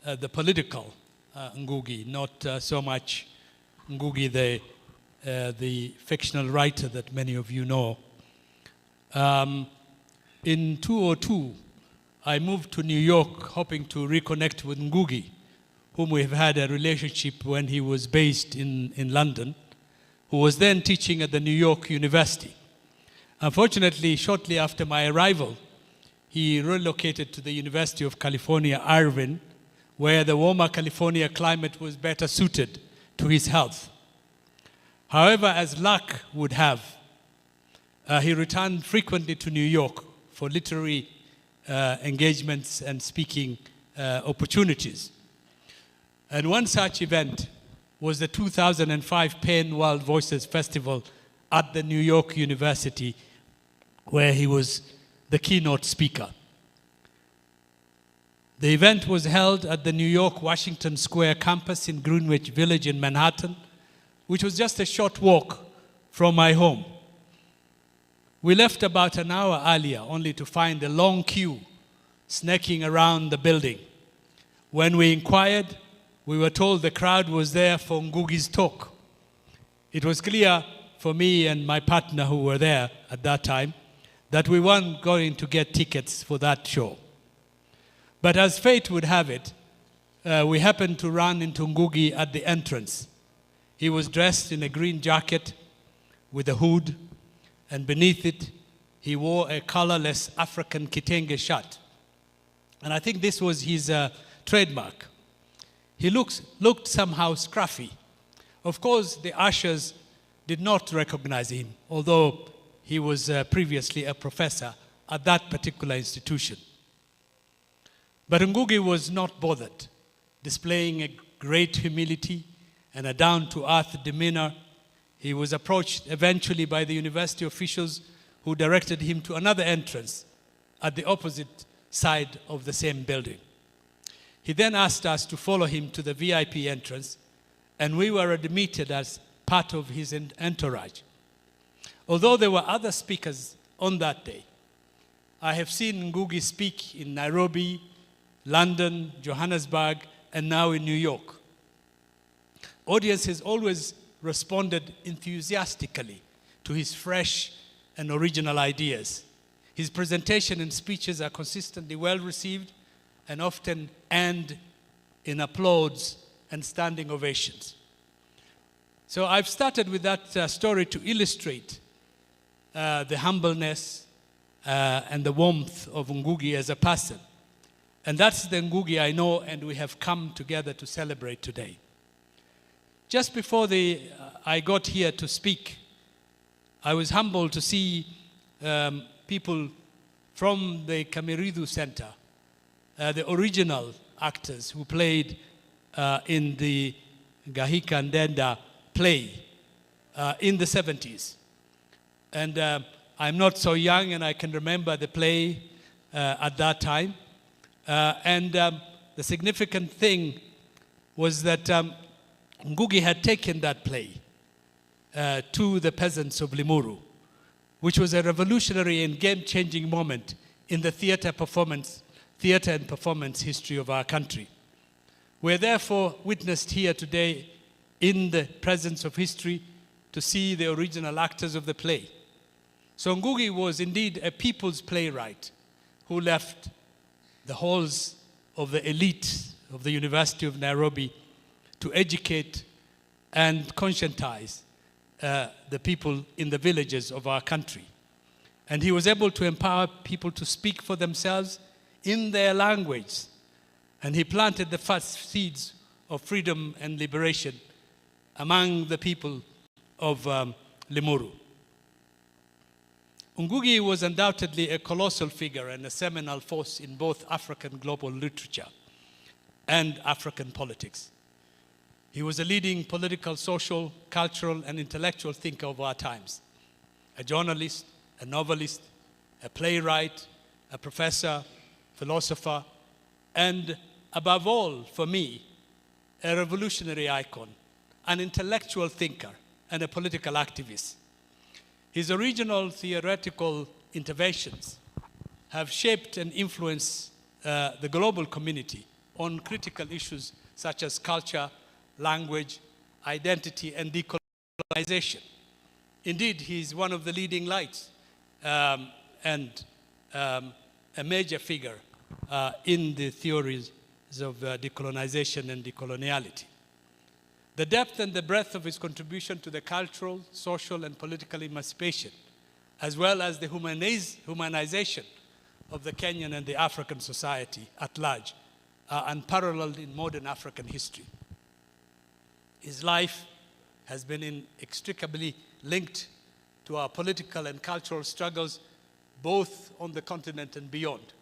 the political Ngũgĩ, not so much Ngũgĩ, the fictional writer that many of you know. In 2002, I moved to New York hoping to reconnect with Ngũgĩ, whom we have had a relationship when he was based in London, who was then teaching at the New York University. Unfortunately, shortly after my arrival, he relocated to the University of California, Irvine, where the warmer California climate was better suited to his health. However, as luck would have, he returned frequently to New York for literary engagements and speaking opportunities. And one such event was the 2005 Penn World Voices Festival at the New York University, where he was the keynote speaker. The event was held at the New York Washington Square campus in Greenwich Village in Manhattan, which was just a short walk from my home. We left about an hour earlier, only to find a long queue snaking around the building. When we inquired, we were told the crowd was there for Ngũgĩ's talk. It was clear for me and my partner who were there at that time that we weren't going to get tickets for that show. But as fate would have it, we happened to run into Ngũgĩ at the entrance. He was dressed in a green jacket with a hood, and beneath it, he wore a colorless African kitenge shirt. And I think this was his trademark. He looked somehow scruffy. Of course, the ushers did not recognize him, although he was previously a professor at that particular institution. But Ngũgĩ was not bothered, displaying a great humility and a down-to-earth demeanor. He was approached eventually by the university officials who directed him to another entrance at the opposite side of the same building. He then asked us to follow him to the VIP entrance, and we were admitted as part of his entourage. Although there were other speakers on that day, I have seen Ngũgĩ speak in Nairobi, London, Johannesburg, and now in New York. Audiences always responded enthusiastically to his fresh and original ideas. His presentation and speeches are consistently well received and often end in applause and standing ovations. So I've started with that story to illustrate the humbleness and the warmth of Ngũgĩ as a person. And that's the Ngũgĩ I know and we have come together to celebrate today. Just before I got here to speak, I was humbled to see people from the Kamukunji Center, the original actors who played in the Ngahika Ndenda play in the 70s. And I'm not so young and I can remember the play at that time. The significant thing was that Ngũgĩ had taken that play to the peasants of Limuru, which was a revolutionary and game-changing moment in the theater and performance history of our country. We're therefore witnessed here today in the presence of history to see the original actors of the play. So Ngũgĩ was indeed a people's playwright who left the halls of the elite of the University of Nairobi to educate and conscientize the people in the villages of our country. And he was able to empower people to speak for themselves in their language. And he planted the first seeds of freedom and liberation among the people of Limuru. Ngũgĩ was undoubtedly a colossal figure and a seminal force in both African global literature and African politics. He was a leading political, social, cultural, and intellectual thinker of our times. A journalist, a novelist, a playwright, a professor, philosopher, and above all, for me, a revolutionary icon, an intellectual thinker, and a political activist. His original theoretical interventions have shaped and influenced the global community on critical issues such as culture, language, identity, and decolonization. Indeed, he is one of the leading lights and a major figure in the theories of decolonization and decoloniality. The depth and the breadth of his contribution to the cultural, social, and political emancipation, as well as the humanization of the Kenyan and the African society at large, are unparalleled in modern African history. His life has been inextricably linked to our political and cultural struggles, both on the continent and beyond.